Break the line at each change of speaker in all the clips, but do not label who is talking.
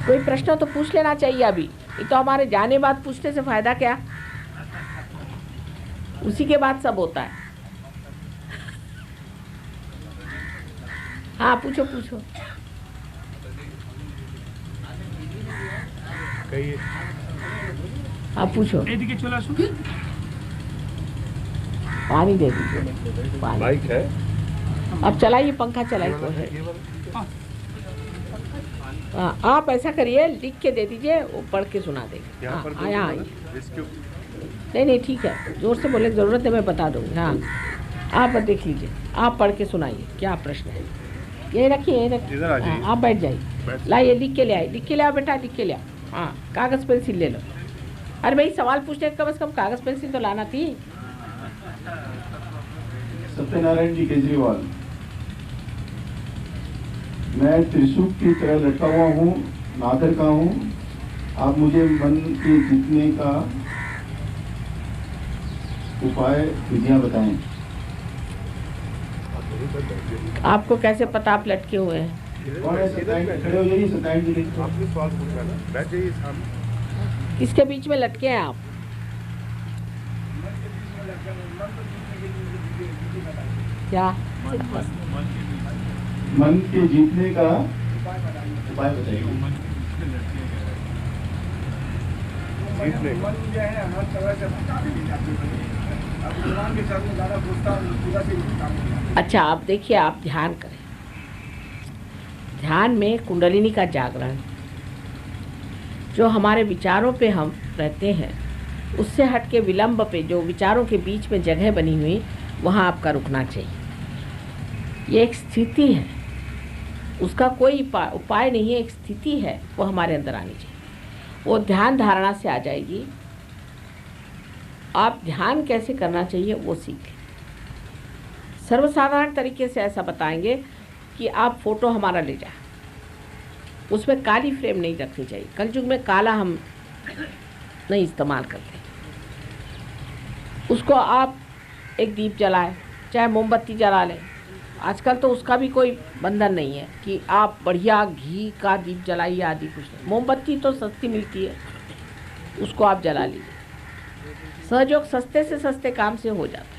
कोई प्रश्न तो पूछ लेना चाहिए अभी, ये तो हमारे जाने बाद पूछने से फायदा क्या, उसी के बाद सब होता है। हाँ पूछो पूछो। हाँ पूछो। पानी दे दीजिए, पानी है। अब चलाइए पंखा, चलाइए तो है। हाँ आप ऐसा करिए, लिख के दे दीजिए, वो पढ़ के सुना देंगे। हाँ आया नहीं ठीक है, जोर से बोलने की जरूरत है, मैं बता दूंगी। हाँ आप देख लीजिए, आप पढ़ के सुनाइए क्या प्रश्न है। यही रखिए, यही रखिए। आप बैठ जाइए, लाइए लिख के ले आए, लिख के ले आओ बेटा, लिख के ले आओ। हाँ कागज़ पेंसिल ले लो। अरे भाई सवाल पूछने कम से कम कागज़ पेंसिल तो लाना थी।
सत्यनारायण जी केजरीवाल, मैं त्रिशूल की तरह लटका हुआ हूँ, नादर का हूँ। आप मुझे मन के जीतने का उपाय विधियाँ बताएं।
आपको कैसे पता आप लटके हुए हैं?
खड़े हो जाइए, सत्यनारायण जी आपने सवाल पूछा ना, बैठ जाइए सामने।
किसके बीच में लटके हैं आप? क्या
मन के जीतने का उपाय बताइए।
अच्छा आप देखिए, आप ध्यान करें, ध्यान में कुंडलिनी का जागरण, जो हमारे विचारों पे हम रहते हैं उससे हट के विलंब पे, जो विचारों के बीच में जगह बनी हुई, वहाँ आपका रुकना चाहिए। ये एक स्थिति है, उसका कोई उपाय नहीं है, एक स्थिति है, वो हमारे अंदर आनी चाहिए। वो ध्यान धारणा से आ जाएगी। आप ध्यान कैसे करना चाहिए वो सीखें। सर्वसाधारण तरीके से ऐसा बताएंगे कि आप फोटो हमारा ले जाए, उसमें काली फ्रेम नहीं रखनी चाहिए। कलयुग में काला हम नहीं इस्तेमाल करते। उसको आप एक दीप जलाएं, चाहे मोमबत्ती जला लें। आजकल तो उसका भी कोई बंधन नहीं है कि आप बढ़िया घी का दीप जलाइए आदि, कुछ नहीं। मोमबत्ती तो सस्ती मिलती है, उसको आप जला लीजिए। सहयोग सस्ते से सस्ते काम से हो जाता है।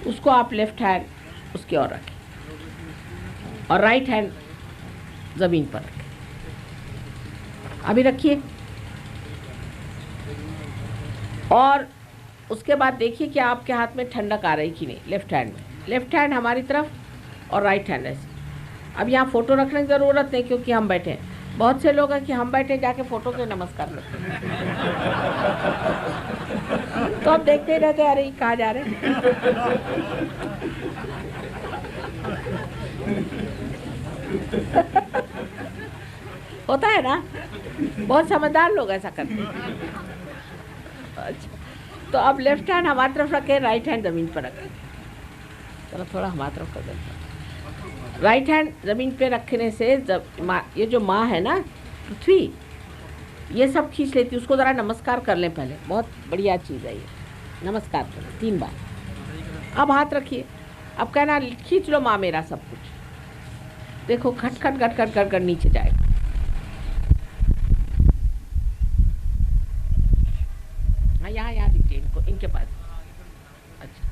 उसको आप लेफ्ट हैंड उसकी ओर रखें और राइट हैंड ज़मीन पर रखें। अभी रखिए। और उसके बाद देखिए कि आपके हाथ में ठंडक आ रही कि नहीं। लेफ्ट हैंड में, लेफ्ट हैंड हमारी तरफ और राइट हैंड ऐसे। अब यहाँ फ़ोटो रखने की ज़रूरत नहीं क्योंकि हम बैठे हैं। बहुत से लोग हैं कि हम बैठे जाके फ़ोटो के नमस्कार करते हैं। तो अब देखते ही रहते, अरे कहाँ जा रहे हैं। होता है ना, बहुत समझदार लोग ऐसा करते हैं। अच्छा, तो अब लेफ्ट हैंड हमारी तरफ रखें, राइट हैंड ज़मीन पर रखें। चलो थोड़ा हमारी तरफ कर देते। राइट हैंड ज़मीन पे रखने से ये जो माँ है ना, पृथ्वी, ये सब खींच लेती है। उसको ज़रा नमस्कार कर लें पहले, बहुत बढ़िया चीज़ है ये। नमस्कार करें 3 बार। अब हाथ रखिए, अब कहना खींच लो माँ मेरा सब कुछ। देखो खट खट खट खट खट कर नीचे जाएगा। हाँ यहाँ दीजिए इनको, इनके पास। अच्छा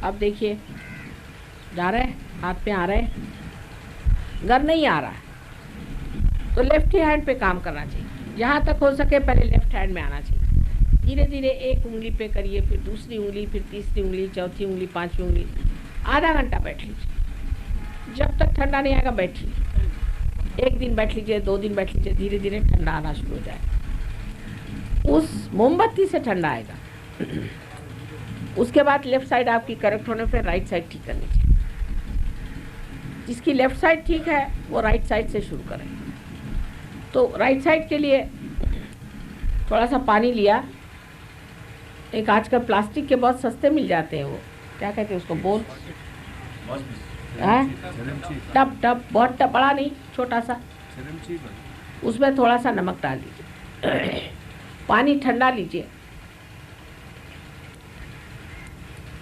अब देखिए, जा रहे हैं, हाथ पे आ रहे हैं, घर नहीं आ रहा है तो लेफ्ट हैंड पे काम करना चाहिए। जहाँ तक हो सके पहले लेफ्ट हैंड में आना चाहिए। धीरे धीरे एक उंगली पे करिए, फिर दूसरी उंगली, फिर तीसरी उंगली, चौथी उंगली, 5वीं उंगली। आधा घंटा बैठ लीजिए, जब तक ठंडा नहीं आएगा बैठ लीजिए। 1 दिन बैठ लीजिए, 2 दिन बैठ लीजिए, धीरे धीरे ठंडा आना शुरू हो जाएगा। उस मोमबत्ती से ठंडा आएगा। उसके बाद लेफ्ट साइड आपकी करेक्ट होने पर राइट साइड ठीक करनी चाहिए। जिसकी लेफ्ट साइड ठीक है वो राइट साइड से शुरू करें। तो राइट साइड के लिए थोड़ा सा पानी लिया। एक आजकल प्लास्टिक के बहुत सस्ते मिल जाते हैं, वो क्या कहते हैं उसको, बोल टब, बहुत टब, बड़ा नहीं, छोटा सा। उसमें थोड़ा सा नमक डाल दीजिए। पानी ठंडा लीजिए,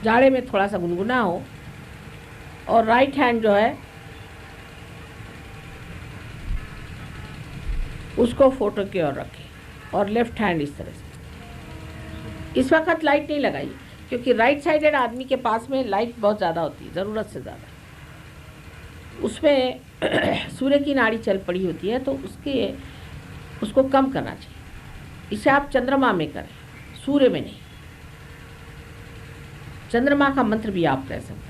जाड़े में थोड़ा सा गुनगुना हो, और राइट हैंड जो है उसको फोटो की ओर रखें और लेफ्ट हैंड इस तरह से। इस वक्त लाइट नहीं लगाई क्योंकि राइट साइडेड आदमी के पास में लाइट बहुत ज़्यादा होती है, ज़रूरत से ज़्यादा। उसमें सूर्य की नाड़ी चल पड़ी होती है, तो उसको कम करना चाहिए। इसे आप चंद्रमा में करें, सूर्य में नहीं। चंद्रमा का मंत्र भी आप कह सकते हैं,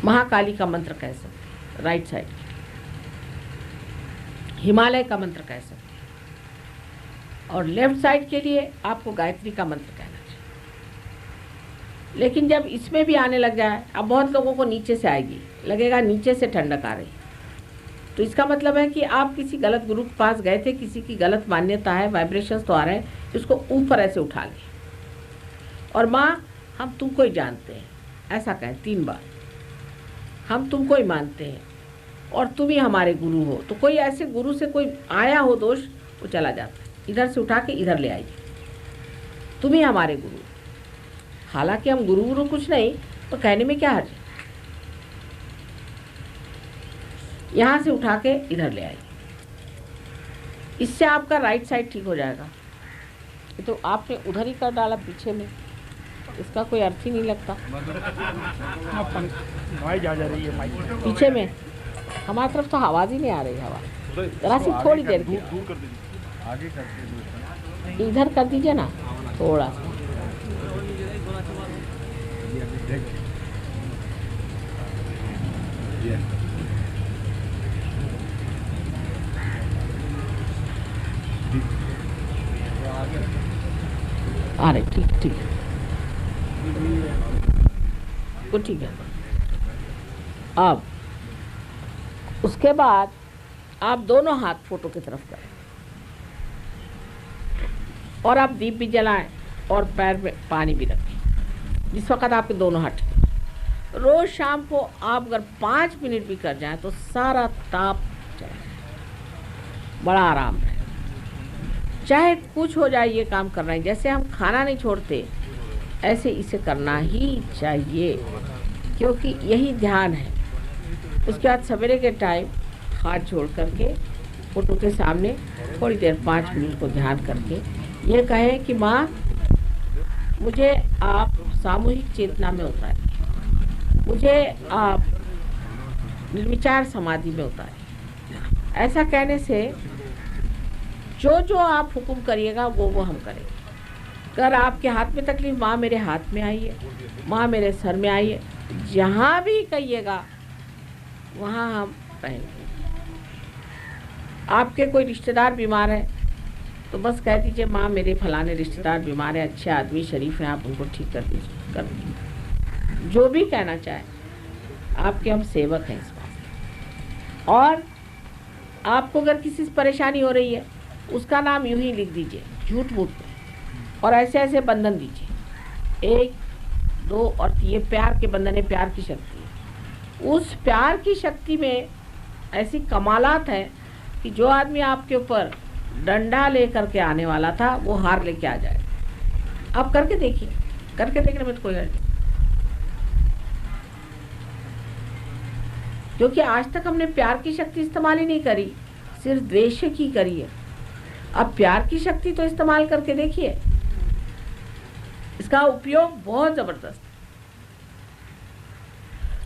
महाकाली का मंत्र कह सकते हैं राइट साइड, हिमालय का मंत्र कह सकते हैं, और लेफ्ट साइड के लिए आपको गायत्री का मंत्र कहना चाहिए। लेकिन जब इसमें भी आने लग जाए, अब बहुत लोगों को नीचे से आएगी, लगेगा नीचे से ठंडक आ रही, तो इसका मतलब है कि आप किसी गलत गुरु के पास गए थे, किसी की गलत मान्यता है, वाइब्रेशंस तो आ रहे हैं, उसको ऊपर ऐसे उठा लें और माँ हम तुमको ही जानते हैं, ऐसा कहें 3 बार। हम तुमको ही मानते हैं और तुम ही हमारे गुरु हो। तो कोई ऐसे गुरु से कोई आया हो दोष, वो चला जाता है, इधर से उठा के इधर ले आइए, तुम ही हमारे गुरु। हालांकि हम गुरु कुछ नहीं, तो कहने में क्या हर्ज है। यहाँ से उठा के इधर ले आइए, इससे आपका राइट साइड ठीक हो जाएगा। तो आपने उधर ही कर डाला पीछे में, इसका कोई अर्थ ही नहीं लगता।
जा रही है माइक
पीछे में हमारी तरफ तो आवाज़ ही नहीं आ रही, हवा जरा सी थोड़ी देर की
आगे करके
इधर कर दीजिए ना थोड़ा सा। आ रहे, ठीक ठीक वो ठीक है। अब उसके बाद आप दोनों हाथ फोटो की तरफ करें और आप दीप भी जलाएं और पैर में पानी भी रखें जिस वक्त आपके दोनों हाथ। रोज शाम को आप अगर 5 मिनट भी कर जाएं तो सारा ताप चला जाए, बड़ा आराम है। चाहे कुछ हो जाए, ये काम करना है। जैसे हम खाना नहीं छोड़ते, ऐसे इसे करना ही चाहिए, क्योंकि यही ध्यान है। उसके बाद सवेरे के टाइम हाथ जोड़ करके फोटो के सामने थोड़ी देर 5 मिनट को ध्यान करके ये कहें कि माँ मुझे आप सामूहिक चेतना में उतारें, मुझे आप निर्विचार समाधि में उतारें। ऐसा कहने से जो जो आप हुक्म करिएगा वो हम करेंगे। अगर आपके हाथ में तकलीफ, माँ मेरे हाथ में आई है, माँ मेरे सर में आई है, जहाँ भी कहिएगा वहाँ हम रहेंगे। आपके कोई रिश्तेदार बीमार है तो बस कह दीजिए माँ मेरे फलाने रिश्तेदार बीमार है, अच्छे आदमी शरीफ हैं, आप उनको ठीक कर दीजिए, कर दीजिए। जो भी कहना चाहे, आपके हम सेवक हैं इस बात। और आपको अगर किसी से परेशानी हो रही है, उसका नाम यूं ही लिख दीजिए झूठ मूठ में, और ऐसे ऐसे बंधन दीजिए 1, 2 और 3। ये प्यार के बंधन है, प्यार की शक्ति है। उस प्यार की शक्ति में ऐसी कमालात है कि जो आदमी आपके ऊपर डंडा लेकर के आने वाला था वो हार लेके आ जाएगा। आप करके देखिए, करके देखने में तो कोई हर्ज नहीं, क्योंकि आज तक हमने प्यार की शक्ति इस्तेमाल ही नहीं करी, सिर्फ द्वेष की करी है। अब प्यार की शक्ति तो इस्तेमाल करके देखिए, इसका उपयोग बहुत जबरदस्त।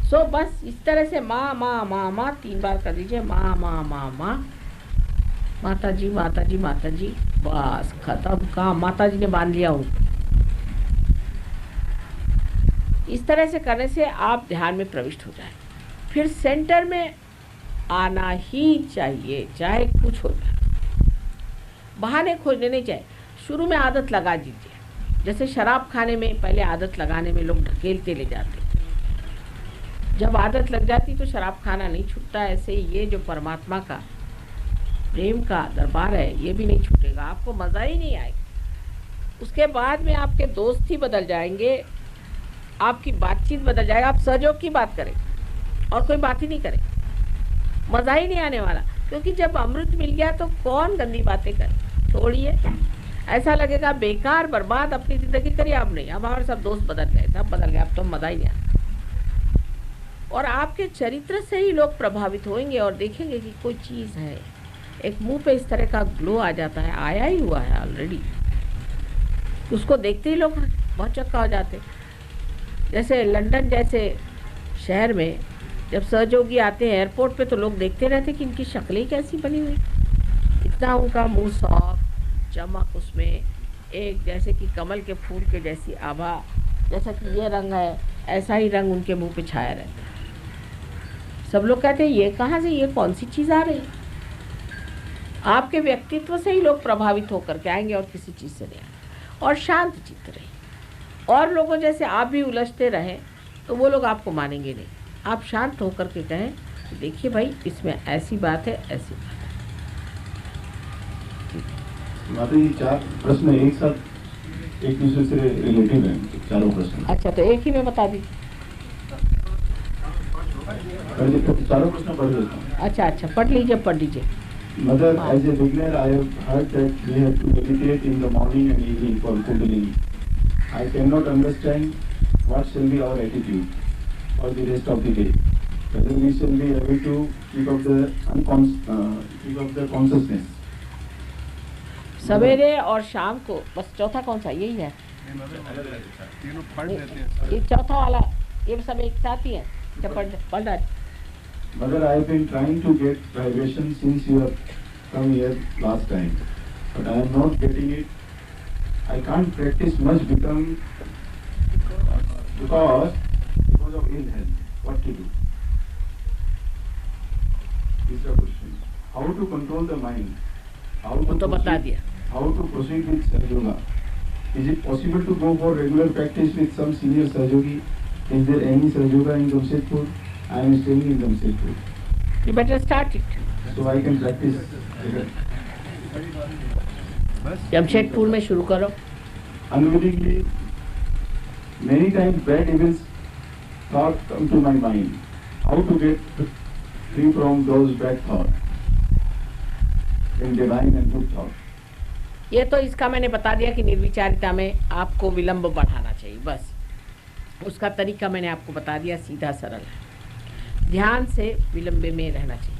सो बस इस तरह से माँ माँ माँ माँ 3 बार कर दीजिए, माँ माँ माँ माँ, माता जी माता जी माता जी, बस खत्म काम। माता जी ने बांध लिया हूँ। इस तरह से करने से आप ध्यान में प्रविष्ट हो जाए, फिर सेंटर में आना ही चाहिए, चाहे कुछ हो जाए। बहाने खोजने नहीं चाहिए। शुरू में आदत लगा दीजिए, जैसे शराब खाने में पहले आदत लगाने में लोग ढकेलते ले जाते, जब आदत लग जाती तो शराब खाना नहीं छूटता। ऐसे ही ये जो परमात्मा का प्रेम का दरबार है, ये भी नहीं छूटेगा, आपको मज़ा ही नहीं आएगा। उसके बाद में आपके दोस्त ही बदल जाएंगे, आपकी बातचीत बदल जाएगा, आप सहयोग की बात करें और कोई बात ही नहीं करे, मज़ा ही नहीं आने वाला। क्योंकि जब अमृत मिल गया तो कौन गंदी बातें करे, छोड़िए। ऐसा लगेगा बेकार बर्बाद अपनी जिंदगी करिए। अब नहीं, अब हमारे सब दोस्त बदल गए, सब बदल गए, अब तो मजा ही नहीं आता। और आपके चरित्र से ही लोग प्रभावित होंगे और देखेंगे कि कोई चीज है। एक मुंह पे इस तरह का ग्लो आ जाता है, आया ही हुआ है ऑलरेडी, उसको देखते ही लोग बहुत चक्का हो जाते। जैसे लंदन जैसे शहर में जब सहयोगी आते हैं एयरपोर्ट पे, तो लोग देखते रहते कि इनकी शक्लें कैसी बनी हुई, इतना उनका मुंह सॉफ्ट, चमक उसमें एक जैसे कि कमल के फूल के जैसी आभा, जैसा कि ये रंग है ऐसा ही रंग उनके मुंह पे छाया रहता है। सब लोग कहते हैं ये कहाँ से, ये कौन सी चीज़ आ रही। आपके व्यक्तित्व से ही लोग प्रभावित होकर के आएंगे और किसी चीज़ से नहीं आएंगे। और शांत चित्त रहिए, और लोगों जैसे आप भी उलझते रहें तो वो लोग आपको मानेंगे नहीं। आप शांत होकर के कहें कि देखिए भाई इसमें ऐसी बात है, ऐसी बात है।
माता जी 4 प्रश्न एक साथ एक दूसरे से रिलेटिव हैं, चारों प्रश्न।
अच्छा, तो एक ही में बता दीजिए।
चारों प्रश्न पढ़ देता हूँ।
अच्छा अच्छा, पढ़ लीजिए।
Mother, as a beginner, I have heard that we have to meditate in the morning and evening for Kundalini. I cannot understand what shall be our attitude for the rest of the day. Whether we shall be able to keep up the consciousness.
सवेरे और शाम को, बस चौथा कौन सा, यही है?
तीनों पढ़ देते हैं।
ये चौथा वाला, ये सब एक साथ ही है। जब पढ़ रहा।
Mother, I have been trying to get vibration since you have come here last time, but I am not getting it. I can't practice much because of ill health. What to do? This is the question. How to control the mind?
वो तो बता दिया।
How to proceed with Sahaja Yoga? Is it possible to go for regular practice with some senior Sahaja Yogi? Is there any Sahaja Yoga in Jamshedpur? I am staying in Jamshedpur.
You better start it.
So I can practice.
Jamshedpur में शुरू करो।
Unwillingly, many times bad events thoughts come to my mind. How to get free from those bad thoughts in divine and good thoughts?
ये तो इसका मैंने बता दिया कि निर्विचारिता में आपको विलंब बढ़ाना चाहिए, बस उसका तरीका मैंने आपको बता दिया, सीधा सरल है। ध्यान से विलंबे में रहना चाहिए।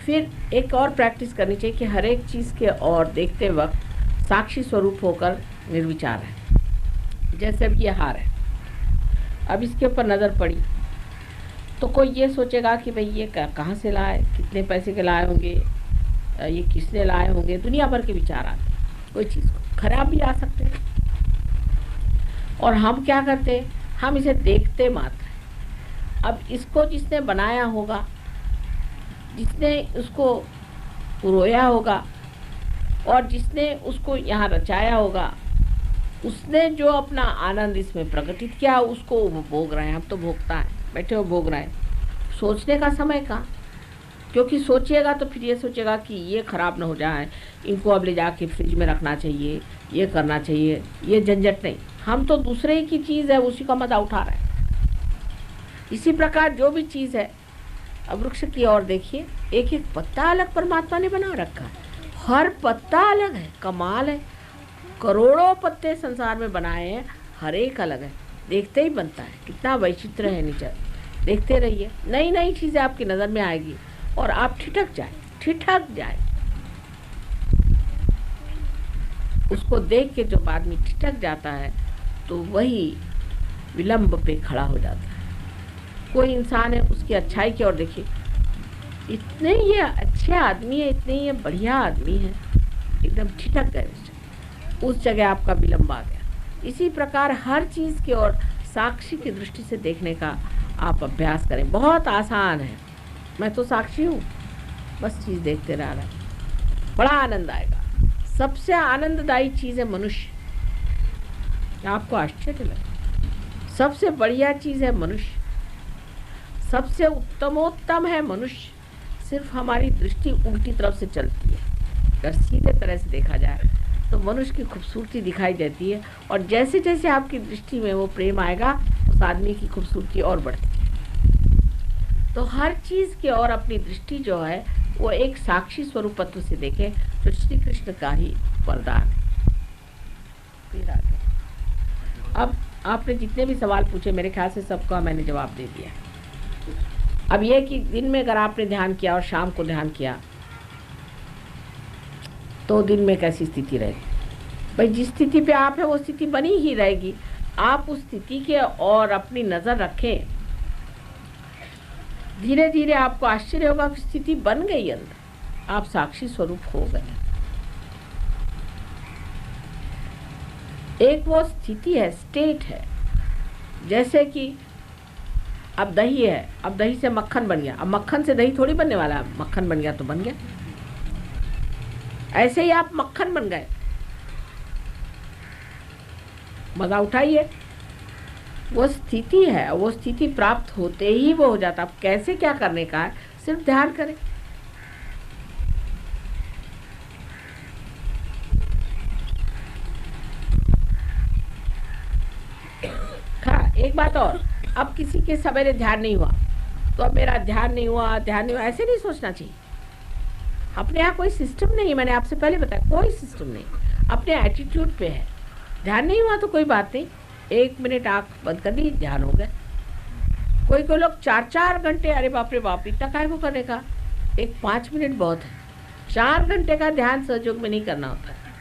फिर एक और प्रैक्टिस करनी चाहिए कि हर एक चीज़ के और देखते वक्त साक्षी स्वरूप होकर निर्विचार है। जैसे अब ये हार है, अब इसके ऊपर नज़र पड़ी तो कोई ये सोचेगा कि भाई ये कहाँ से लाए, कितने पैसे के लाए होंगे, ये किसने लाए होंगे, दुनिया भर के विचार आते हैं। कोई चीज़ को खराब भी आ सकते हैं, और हम क्या करते हैं, हम इसे देखते मात्र। अब इसको जिसने बनाया होगा, जिसने उसको रोया होगा और जिसने उसको यहाँ रचाया होगा, उसने जो अपना आनंद इसमें प्रकटित किया उसको वो भोग रहे हैं। हम तो भोगता है, बैठे हो भोग रहे हैं। सोचने का समय कहाँ, क्योंकि सोचिएगा तो फिर ये सोचेगा कि ये ख़राब ना हो जाए, इनको अब ले जाके फ्रिज में रखना चाहिए, ये करना चाहिए, ये झंझट नहीं। हम तो दूसरे की चीज़ है उसी का मज़ा उठा रहे हैं। इसी प्रकार जो भी चीज़ है, अब वृक्ष की ओर देखिए, एक एक पत्ता अलग परमात्मा ने बना रखा है, हर पत्ता अलग है, कमाल है। करोड़ों पत्ते संसार में बनाए हैं, हर एक अलग है, देखते ही बनता है। कितना वैचित्र है नीचे, देखते रहिए, नई नई चीज़ें आपकी नज़र में आएगी और आप ठिठक जाए। उसको देख के जब आदमी ठिठक जाता है तो वही विलंब पे खड़ा हो जाता है। कोई इंसान है, उसकी अच्छाई की ओर देखिए, इतने ये अच्छे आदमी है, इतने ये बढ़िया आदमी है, एकदम ठिठक गए उस जगह आपका विलंब आ गया। इसी प्रकार हर चीज़ की ओर साक्षी की दृष्टि से देखने का आप अभ्यास करें। बहुत आसान है, मैं तो साक्षी हूँ, बस चीज़ देखते रह रहा है, बड़ा आनंद आएगा। सबसे आनंददायी चीज़ है मनुष्य, आपको आश्चर्य लगे, सबसे बढ़िया चीज़ है मनुष्य, सबसे उत्तमोत्तम है मनुष्य। सिर्फ हमारी दृष्टि उल्टी तरफ से चलती है। अगर सीधे तरह से देखा जाए तो मनुष्य की खूबसूरती दिखाई देती है, और जैसे जैसे आपकी दृष्टि में वो प्रेम आएगा, उस आदमी की खूबसूरती और बढ़ती है। तो हर चीज़ की ओर अपनी दृष्टि जो है वो एक साक्षी स्वरूपत्व से देखें, जो श्री कृष्ण का ही वरदान है। फिर आगे। अब आपने जितने भी सवाल पूछे मेरे ख्याल से सबका मैंने जवाब दे दिया। अब ये कि दिन में अगर आपने ध्यान किया और शाम को ध्यान किया तो दिन में कैसी स्थिति रहेगी? भाई जिस स्थिति पे आप है वो स्थिति बनी ही रहेगी। आप उस स्थिति के और अपनी नज़र रखें, धीरे धीरे आपको आश्चर्य होगा कि स्थिति बन गई अंदर, आप साक्षी स्वरूप हो गए। एक वो स्थिति है, स्टेट है। जैसे कि अब दही है, अब दही से मक्खन बन गया, अब मक्खन से दही थोड़ी बनने वाला है, मक्खन बन गया तो बन गया। ऐसे ही आप मक्खन बन गए, मजा उठाइए। वो स्थिति है, वो स्थिति प्राप्त होते ही वो हो जाता। अब कैसे क्या करने का है, सिर्फ ध्यान करें। एक बात और, अब किसी के सवेरे ध्यान नहीं हुआ तो अब मेरा ध्यान नहीं हुआ, ऐसे नहीं सोचना चाहिए। अपने यहाँ कोई सिस्टम नहीं, मैंने आपसे पहले बताया, कोई सिस्टम नहीं, अपने एटीट्यूड पे है। ध्यान नहीं हुआ तो कोई बात नहीं, 1 मिनट आँख बंद कर ली, ध्यान हो गया। कोई लोग 4-4 घंटे, अरे बाप रे बाप, इतना काय को करने का, एक 5 मिनट बहुत है। 4 घंटे का ध्यान सहयोग में नहीं करना होता है,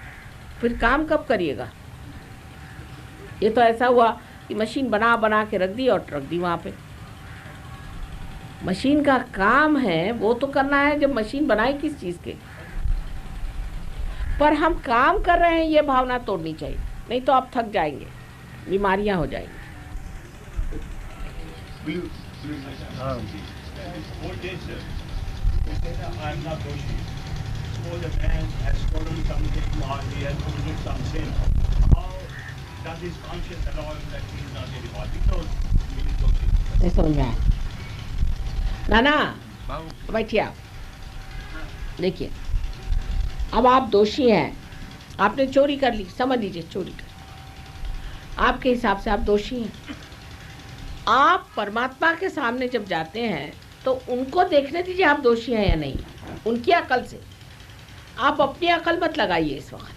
फिर काम कब करिएगा? ये तो ऐसा हुआ कि मशीन बना के रख दी और रख दी वहाँ पे। मशीन का काम है वो तो करना है जब मशीन बनाई किस चीज़ के, पर हम काम कर रहे हैं ये भावना तोड़नी चाहिए, नहीं तो आप थक जाएंगे, बीमारियां हो जाएंगी। नहीं समझ में आया ना बैठिए आप। देखिए, अब आप दोषी हैं, आपने चोरी कर ली, समझ लीजिए चोरी कर, आपके हिसाब से आप दोषी हैं। आप परमात्मा के सामने जब जाते हैं तो उनको देखने दीजिए आप दोषी हैं या नहीं, उनकी अकल से। आप अपनी अकल मत लगाइए इस वक्त।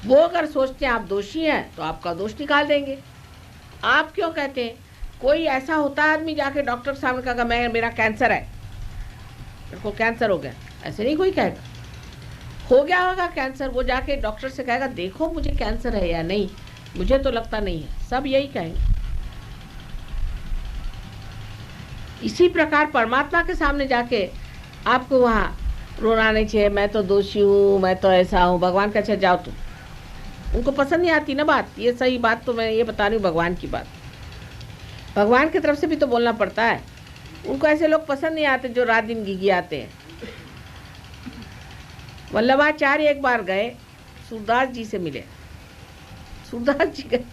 वो अगर सोचते हैं आप दोषी हैं तो आपका दोष निकाल देंगे। आप क्यों कहते हैं? कोई ऐसा होता है आदमी जाके डॉक्टर के सामने कहेगा मेरा कैंसर है, मेरे को कैंसर हो गया, ऐसे नहीं कोई कहेगा। हो गया होगा कैंसर, वो जाके डॉक्टर से कहेगा देखो मुझे कैंसर है या नहीं, मुझे तो लगता नहीं है, सब यही कहेंगे। इसी प्रकार परमात्मा के सामने जाके आपको वहाँ रोना नहीं चाहिए, मैं तो दोषी हूँ, मैं तो ऐसा हूँ। भगवान का अच्छा जाओ तुम, उनको पसंद नहीं आती ना बात, ये सही बात तो मैं ये बता रही हूँ, भगवान की बात। भगवान की तरफ से भी तो बोलना पड़ता है। उनको ऐसे लोग पसंद नहीं आते जो रात दिन घिघियाते हैं। वल्लभाचार्य एक बार गए, सूरदास जी से मिले। सूरदास जी गए,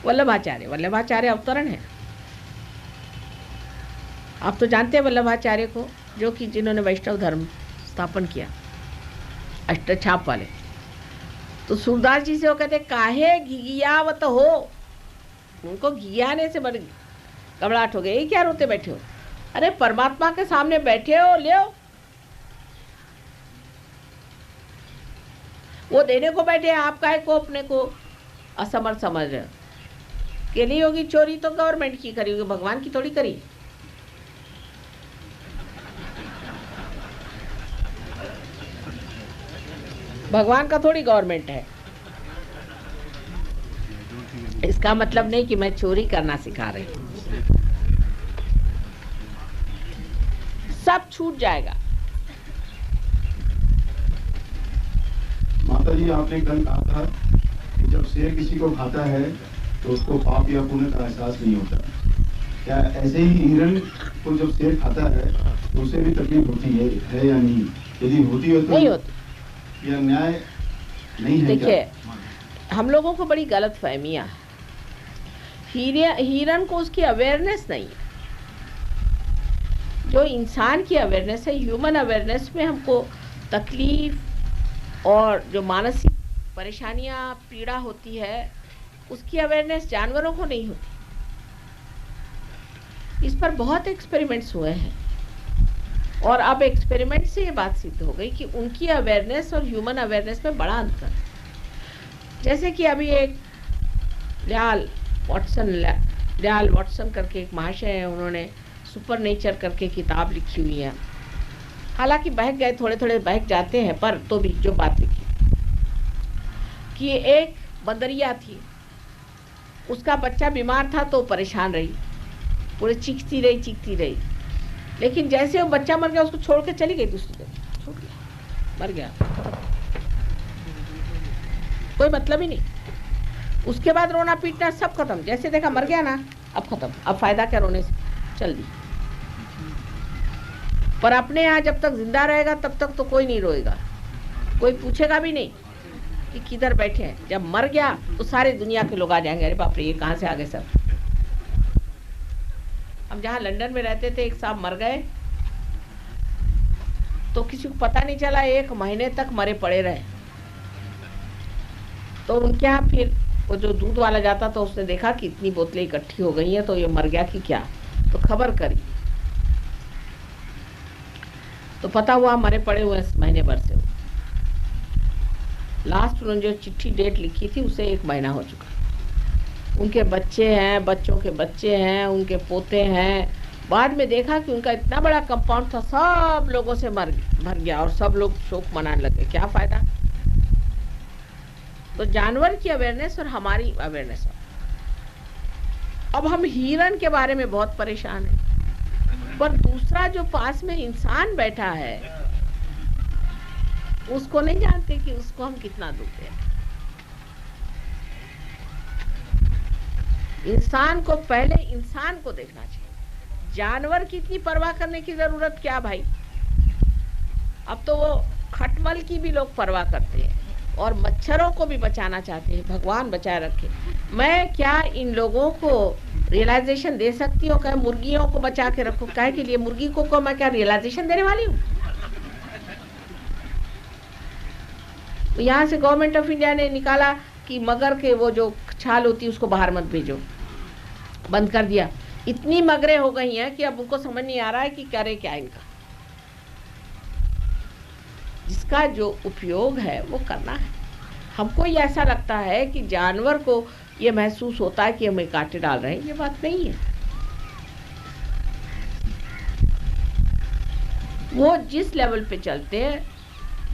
वल्लभाचार्य अवतरण है। आप तो जानते हैं वल्लभाचार्य को, जो कि जिन्होंने वैष्णव धर्म स्थापन किया, अष्टछाप वाले। तो सूरदास जी से वो कहते काहे घिघियावत हो, उनको घिघियाने से बड़ी घबराहट हो गई। ये क्या रोते बैठे हो? अरे परमात्मा के सामने बैठे हो, ले आओ। वो देने को बैठे, आप काहे को अपने को असमर्थ समझ रहे हो? के लिए होगी चोरी तो गवर्नमेंट की करी होगी, भगवान की थोड़ी करी। भगवान का थोड़ी गवर्नमेंट है। इसका मतलब नहीं कि मैं चोरी करना सिखा रही हूँ, सब छूट जाएगा।
माता जी, आपने कल कहा था कि जब शेर किसी को खाता है तो उसको पाप या पुण्य का एहसास नहीं होता। क्या ऐसे ही हिरण को जब शेर खाता है तो उसे भी तकलीफ होती है या नहीं? यदि होती है तो
नहीं होती।
यह न्याय नहीं है?
देखिए, हम लोगों को बड़ी गलत फहमियाँ है। हिरन को उसकी अवेयरनेस नहीं है, जो इंसान की अवेयरनेस है, ह्यूमन अवेयरनेस में हमको तकलीफ और जो मानसिक परेशानियाँ, पीड़ा होती है, उसकी अवेयरनेस जानवरों को नहीं होती। इस पर बहुत एक्सपेरिमेंट्स हुए हैं और अब एक्सपेरिमेंट से ये बात सिद्ध हो गई कि उनकी अवेयरनेस और ह्यूमन अवेयरनेस में बड़ा अंतर है। जैसे कि अभी एक ल्याल वॉटसन करके एक महाशय है, उन्होंने सुपर नेचर करके किताब लिखी हुई है। हालांकि बहक गए, थोड़े थोड़े बहक जाते हैं, पर तो भी जो बात लिखी कि एक बंदरिया थी, उसका बच्चा बीमार था तो परेशान रही, पूरे चीखती रही, लेकिन जैसे वो बच्चा मर गया उसको छोड़ के चली गई, दूसरी जगह छोड़ गया, मर गया, कोई मतलब ही नहीं। उसके बाद रोना पीटना सब खत्म, जैसे देखा मर गया ना, अब खत्म, अब फायदा क्या रोने से, चल दी। पर अपने यहाँ जब तक जिंदा रहेगा तब तक तो कोई नहीं रोएगा, कोई पूछेगा भी नहीं कि किधर बैठे हैं। जब मर गया तो सारे दुनिया के लोग आ जाएंगे, अरे बाप रे ये कहाँ से आ गए सब। हम जहाँ लंदन में रहते थे, एक साहब मर गए तो किसी को पता नहीं चला, 1 महीने तक मरे पड़े रहे। तो उनके यहाँ फिर वो जो दूध वाला जाता था, उसने देखा कि इतनी बोतलें इकट्ठी हो गई हैं, तो ये मर गया कि क्या, तो खबर करी, तो पता हुआ मरे पड़े हुए महीने भर से। लास्ट उन्होंने जो चिट्ठी डेट लिखी थी उसे 1 महीना हो चुका। उनके बच्चे हैं, बच्चों के बच्चे हैं, उनके पोते हैं। बाद में देखा कि उनका इतना बड़ा कंपाउंड था, सब लोगों से भर गया और सब लोग शोक मनाने लगे। क्या फायदा। तो जानवर की अवेयरनेस और हमारी अवेयरनेस। अब हम हिरन के बारे में बहुत परेशान हैं, पर दूसरा जो पास में इंसान बैठा है उसको नहीं जानते कि उसको हम कितना दुख दें। इंसान को पहले इंसान को देखना चाहिए। जानवर की इतनी परवाह करने की जरूरत क्या भाई। अब तो वो खटमल की भी लोग परवाह करते हैं और मच्छरों को भी बचाना चाहते हैं। भगवान बचाए रखे। मैं क्या इन लोगों को रियलाइजेशन दे सकती हूँ? क्या मुर्गियों को बचा के रखो? काहे के लिए? मुर्गी को मैं क्या रियलाइजेशन देने वाली हूँ? यहाँ से गवर्नमेंट ऑफ इंडिया ने निकाला कि मगर के वो जो छाल होती है उसको बाहर मत भेजो, बंद कर दिया। इतनी मगरें हो गई हैं कि अब उनको समझ नहीं आ रहा है कि करे क्या इनका। जिसका जो उपयोग है वो करना है। हमको ये ऐसा लगता है कि जानवर को ये महसूस होता है कि हमें कांटे डाल रहे हैं, ये बात नहीं है। वो जिस लेवल पे चलते हैं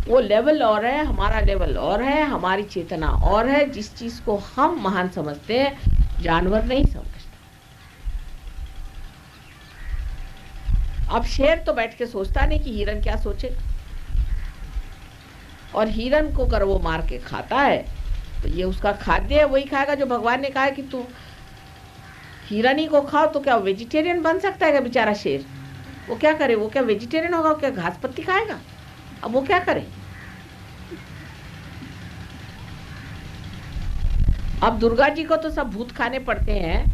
वो लेवल और है, हमारा लेवल और है, हमारी चेतना और है। जिस चीज को हम महान समझते हैं जानवर नहीं समझता। अब शेर तो बैठ के सोचता नहीं कि हिरन क्या सोचे, और हिरन को अगर वो मार के खाता है तो ये उसका खाद्य है, वही खाएगा जो भगवान ने कहा है कि तू हिरन ही को खाओ। तो क्या वेजिटेरियन बन सकता है क्या बेचारा शेर? वो क्या करे? वो क्या वेजिटेरियन होगा? वो क्या घास पत्ती खाएगा? अब वो क्या करे? अब दुर्गा जी को तो सब भूत खाने पड़ते हैं।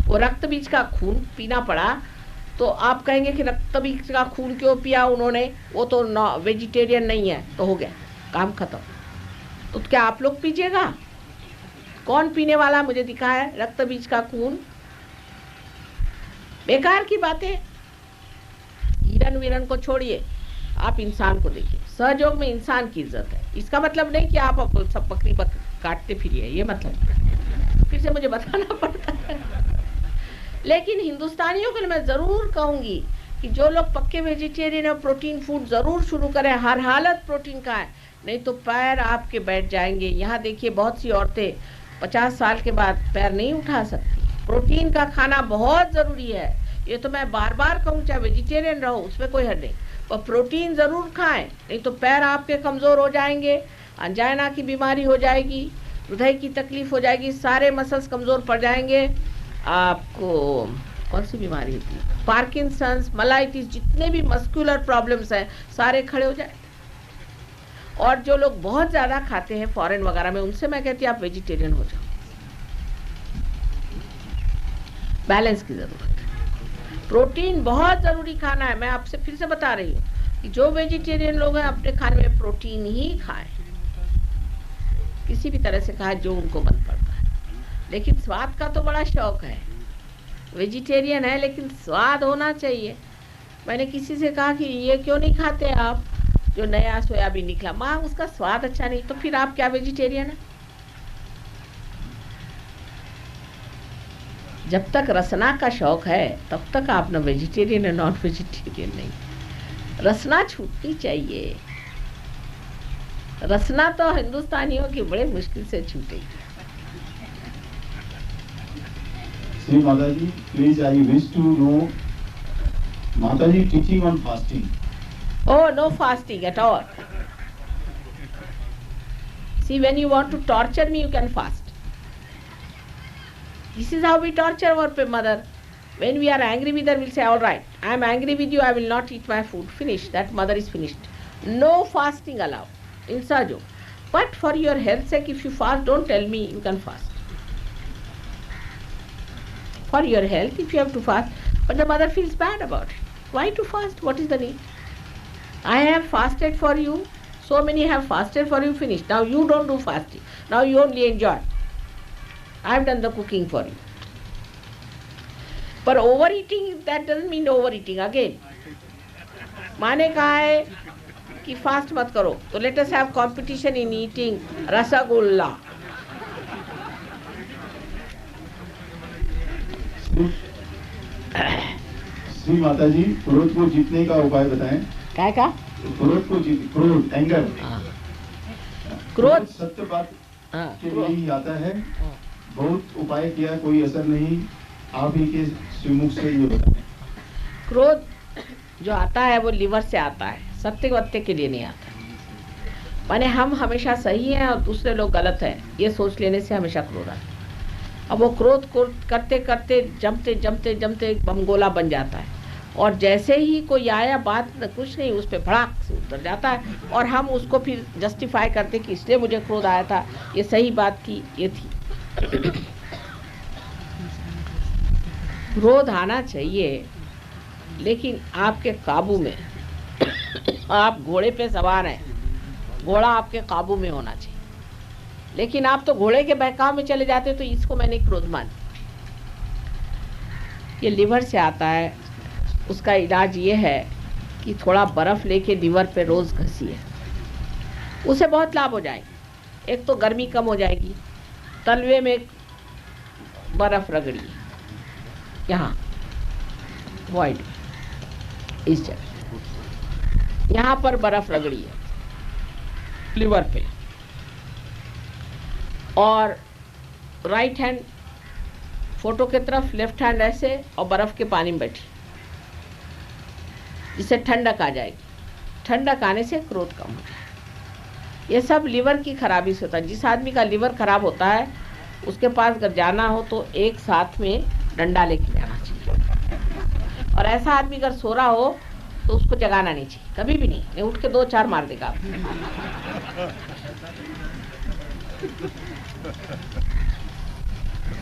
वो रक्त बीज का खून पीना पड़ा तो आप कहेंगे कि रक्त बीज का खून क्यों पिया उन्होंने? वो तो वेजिटेरियन नहीं है। तो हो गया काम खत्म। तो क्या आप लोग पीजिएगा? कौन पीने वाला मुझे दिखा है रक्त बीज का खून? बेकार की बातें। हिरन वीरन को छोड़िए, आप इंसान को देखिए। सहयोग में इंसान की इज्जत है। इसका मतलब नहीं कि आप सब बकरी काटते फिरिए, ये मतलब फिर से मुझे बताना पड़ता है। लेकिन हिंदुस्तानियों के लिए मैं जरूर कहूंगी कि जो लोग पक्के वेजिटेरियन और प्रोटीन फूड जरूर शुरू करें। हर हालत प्रोटीन का है, नहीं तो पैर आपके बैठ जाएंगे। यहाँ देखिए बहुत सी औरतें 50 साल के बाद पैर नहीं उठा सकती। प्रोटीन का खाना बहुत जरूरी है। ये तो मैं बार बार कहूँ, चाहे वेजिटेरियन रहो उसमें कोई हद नहीं, पर प्रोटीन जरूर खाएं, नहीं तो पैर आपके कमजोर हो जाएंगे, अंजाइना की बीमारी हो जाएगी, हृदय की तकलीफ हो जाएगी, सारे मसल्स कमजोर पड़ जाएंगे। आपको कौन सी बीमारी होती है? पार्किंसंस, मलाइटिस, जितने भी मस्कुलर प्रॉब्लम्स हैं सारे खड़े हो जाए। और जो लोग बहुत ज्यादा खाते हैं फॉरेन वगैरह में, उनसे मैं कहती हूँ आप वेजिटेरियन हो जाओ। बैलेंस की जरूरत है। प्रोटीन बहुत जरूरी खाना है। मैं आपसे फिर से बता रही हूँ कि जो वेजिटेरियन लोग हैं अपने खाने में प्रोटीन ही खाएं, किसी भी तरह से खाएं जो उनको मन पड़ता है। लेकिन स्वाद का तो बड़ा शौक है। वेजिटेरियन है लेकिन स्वाद होना चाहिए। मैंने किसी से कहा कि ये क्यों नहीं खाते आप? जो नया सोयाबीन निकला, माँ उसका स्वाद अच्छा नहीं, तो फिर आप क्या वेजिटेरियन है? जब तक रसना का शौक है तब तक आप न वेजिटेरियन है नॉन वेजिटेरियन नहीं। रसना छूटनी चाहिए। रसना तो हिंदुस्तानियों की बड़े मुश्किल से छूटेगी।
Sri Mataji, please, I wish to know Mataji teaching on fasting.
Oh, no fasting at all. See, when you want to torture me, you can fast. This is how we torture our mother. When we are angry with her, we'll say, all right, I am angry with you, I will not eat my food. Finish. That mother is finished. No fasting allowed in Sahaja. But for your health sake, if you fast, don't tell me you can fast. For your health, if you have to fast, but the mother feels bad about it. Why to fast? What is the need? I have fasted for you, so many have fasted for you, finished. Now you don't do fasting. Now you only enjoy. I have done the cooking for you. But overeating, that doesn't mean overeating again. माँ ने कहा है कि fast मत करो, तो let us have competition in eating rasgulla.
Shri माताजी, क्रोध को जीतने का उपाय बताएं।
क्या का?
क्रोध को क्रोध, एंगर।
क्रोध
सत्य बात के लिए ही आता है। बहुत उपाय किया, कोई असर नहीं। आप ही के श्रीमुख से ये बताएं।
क्रोध जो आता है वो लिवर से आता है, सत्य वत्य के लिए नहीं आता। माने हम हमेशा सही हैं और दूसरे लोग गलत हैं, ये सोच लेने से हमेशा क्रोध आता है। अब वो क्रोध को करते करते जमते जमते जमते एक बमगोला बन जाता है, और जैसे ही कोई आया बात कुछ नहीं, उस पर भड़ाक से उतर जाता है, और हम उसको फिर जस्टिफाई करते कि इसलिए मुझे क्रोध आया था, ये सही बात थी, ये थी। क्रोध आना चाहिए, लेकिन आपके काबू में। आप घोड़े पे सवार हैं, घोड़ा आपके काबू में होना चाहिए, लेकिन आप तो घोड़े के बहकाव में चले जाते, तो इसको मैंने क्रोध मान। ये लिवर से आता है। उसका इलाज ये है कि थोड़ा बर्फ़ लेके लिवर पे रोज़ घसीए, उसे बहुत लाभ हो जाएगी। एक तो गर्मी कम हो जाएगी। तलवे में बर्फ़ रगड़िए, यहाँ वाइड इस जगह, यहाँ पर बर्फ़ रगड़िए लिवर पे, और राइट हैंड फोटो की तरफ, लेफ्ट हैंड ऐसे, और बर्फ़ के पानी में बैठी, जिससे ठंडक आ जाएगी। ठंडक आने से क्रोध कम हो जाए। ये सब लिवर की खराबी से होता है। जिस आदमी का लिवर खराब होता है, उसके पास अगर जाना हो तो एक साथ में डंडा लेके जाना चाहिए, और ऐसा आदमी अगर सो रहा हो तो उसको जगाना नहीं चाहिए, कभी भी नहीं। नहीं उठ के 2-4 मार देगा आप।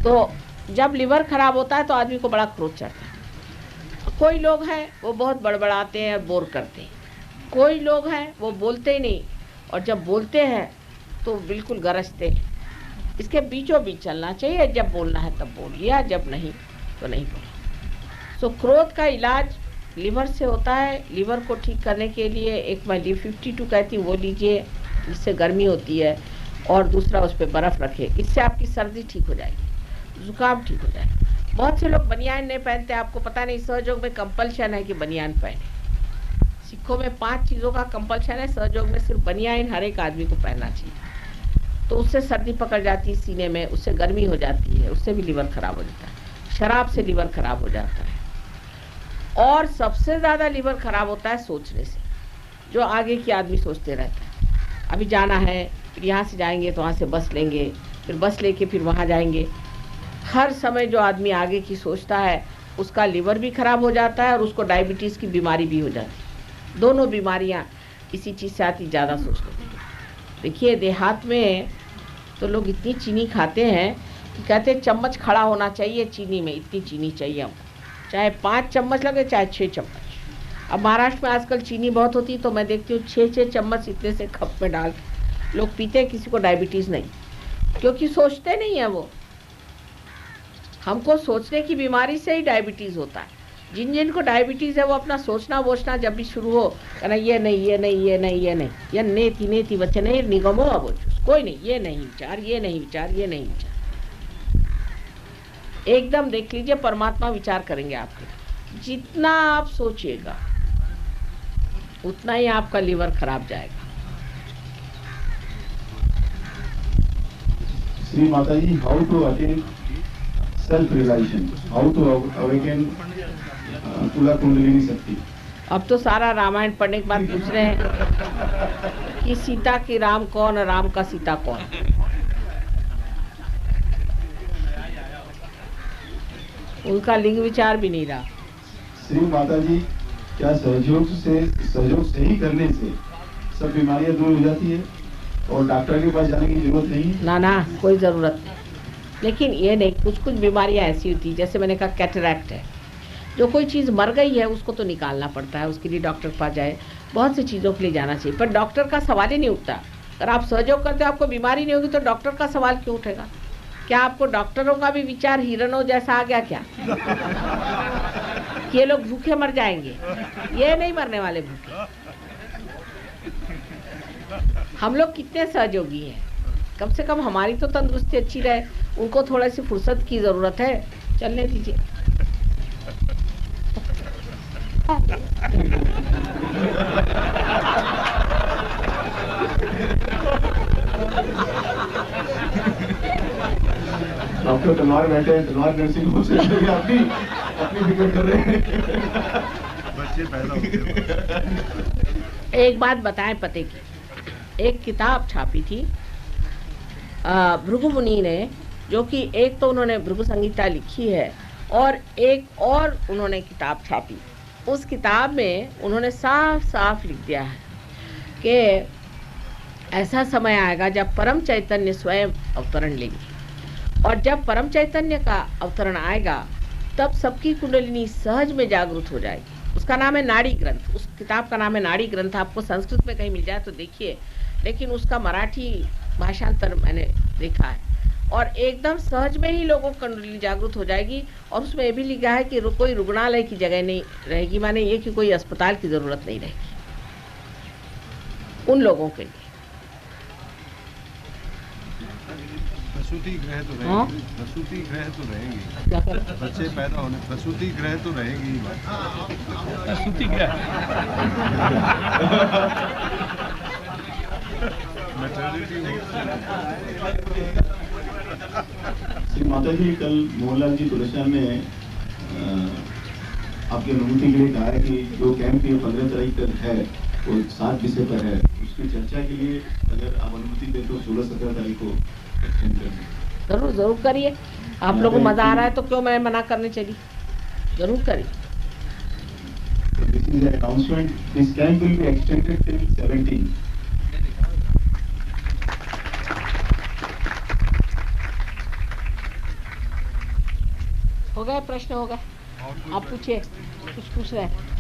तो जब लिवर खराब होता है तो आदमी को बड़ा क्रोध चढ़ता है। कोई लोग हैं वो बहुत बड़बड़ाते हैं, बोर करते हैं। कोई लोग हैं वो बोलते ही नहीं, और जब बोलते हैं तो बिल्कुल गरजते हैं। इसके बीचों बीच चलना चाहिए। जब बोलना है तब बोल लिया, जब नहीं तो नहीं बोला। सो क्रोध का इलाज लिवर से होता है। लिवर को ठीक करने के लिए एक मैं Live52 कहती हूँ, वो लीजिए, जिससे गर्मी होती है, और दूसरा उस पर बर्फ़ रखे। इससे आपकी सर्दी ठीक हो जाएगी, जुकाम ठीक हो जाएगा। बहुत से लोग बनियान नहीं पहनते, आपको पता नहीं। सहयोग में कंपल्शन है कि बनियान पहने। सिखों में 5 चीज़ों का कंपल्शन है, सहयोग में सिर्फ बनियान हर एक आदमी को पहनना चाहिए। तो उससे सर्दी पकड़ जाती है सीने में, उससे गर्मी हो जाती है, उससे भी लिवर खराब हो जाता है। शराब से लिवर खराब हो जाता है। और सबसे ज़्यादा लिवर खराब होता है सोचने से, जो आगे की आदमी सोचते रहता है। अभी जाना है, फिर यहाँ से जाएंगे तो वहाँ से बस लेंगे, फिर बस लेके फिर वहाँ जाएंगे। हर समय जो आदमी आगे की सोचता है, उसका लिवर भी खराब हो जाता है, और उसको डायबिटीज़ की बीमारी भी हो जाती है। दोनों बीमारियाँ इसी चीज़ से आती, ज़्यादा सोचने की। देखिए देहात में तो लोग इतनी चीनी खाते हैं कि कहते हैं चम्मच खड़ा होना चाहिए चीनी में, इतनी चीनी चाहिए हमको, चाहे 5 चम्मच लगे चाहे 6 चम्मच। अब महाराष्ट्र में आजकल चीनी बहुत होती है, तो मैं देखती हूँ 6-6 चम्मच इतने से कप में डाल लोग पीते हैं। किसी को डायबिटीज़ नहीं, क्योंकि सोचते नहीं है वो। हमको सोचने की बीमारी से ही डायबिटीज़ होता है। जिन जिन को डायबिटीज़ है वो अपना सोचना वोचना जब भी शुरू हो, कहना ये नहीं ये नहीं ये नहीं ये नहीं, ये नेति नेति बच्चे नहीं निगमो अब कोई नहीं, ये नहीं विचार ये नहीं विचार ये नहीं विचार। एकदम देख लीजिए परमात्मा विचार करेंगे आपके। जितना आप सोचिएगा उतना ही आपका लीवर खराब जाएगा।
Shri Mata ji, how to attain self realization, how to awaken तुला कुंडलिनी शक्ति।
अब तो सारा रामायण पढ़ने के बाद पूछ रहे हैं कि सीता की राम कौन, राम का सीता कौन। उनका लिंग विचार भी नहीं रहा।
श्री माता जी, क्या सहयोग से ही करने से सब बीमारियां दूर हो जाती है और डॉक्टर के पास जाने की जरूरत नहीं है?
ना ना, कोई ज़रूरत नहीं। लेकिन ये नहीं, कुछ कुछ बीमारियां ऐसी होती, जैसे मैंने कहा कैटरैक्ट है, जो कोई चीज़ मर गई है उसको तो निकालना पड़ता है, उसके लिए डॉक्टर के पास जाए, बहुत सी चीज़ों के लिए जाना चाहिए, पर डॉक्टर का सवाल ही नहीं उठता। अगर आप सहयोग करते हो आपको बीमारी नहीं होगी तो डॉक्टर का सवाल क्यों उठेगा? क्या आपको डॉक्टरों का भी विचार हिरणों जैसा आ गया क्या? ये लोग भूखे मर जाएंगे? ये नहीं मरने वाले भूखे। हम लोग कितने सहयोगी हैं, कम से कम हमारी तो तंदुरुस्ती अच्छी रहे। उनको थोड़ा सी फुर्सत की ज़रूरत है, चलने दीजिए।
डॉक्टर तलवार बैठे हैं, तलवार नर्सिंग होम से अपनी फिक्र कर रहे हैं।
बच्चे पैदा होते।
एक बात बताएं पते की, एक किताब छापी थी भृगु मुनि ने, जो कि एक तो उन्होंने भृगु संहिता लिखी है और एक और उन्होंने किताब छापी। उस किताब में उन्होंने साफ साफ लिख दिया है कि ऐसा समय आएगा जब परम चैतन्य स्वयं अवतरण लेंगे, और जब परम चैतन्य का अवतरण आएगा तब सबकी कुंडलिनी सहज में जागृत हो जाएगी। उसका नाम है नाड़ी ग्रंथ। उस किताब का नाम है नाड़ी ग्रंथ। आपको संस्कृत में कहीं मिल जाए तो देखिए, लेकिन उसका मराठी भाषांतर मैंने देखा है, और एकदम सहज में ही लोगों की कुंडलिनी जागृत हो जाएगी। और उसमें ये भी लिखा है कि कोई रुग्णालय की जगह नहीं रहेगी, माने ये कि कोई अस्पताल की ज़रूरत नहीं रहेगी उन लोगों के लिए।
प्रसूति गृह तो
हाँ?
रहेगी, प्रसूति गृह तो रहेगी,
क्या कर
बच्चे पैदा होने प्रसूति गृह तो रहेगी ही बात। प्रसूति गृह मैटरनिटी।
श्री माता जी, कल मोहनलाल जी पुरस्कार ने आपकी अनुमति के लिए कहा है कि जो कैंप ये 15 तारीख तक है वो 7 विषय पर है, उसकी चर्चा के लिए अगर आप अनुमति दें तो 16-17 तारीख को एक्सटेंड कर दें।
जरूर जरूर करिए। आप लोगों को मजा आ रहा है तो क्यों मैं मना करने चली, जरूर करिए।
This is an announcement. This camp will be extended till 17.
हो गए प्रश्न, हो गए? आप पूछिए, कुछ पूछ रहे हैं?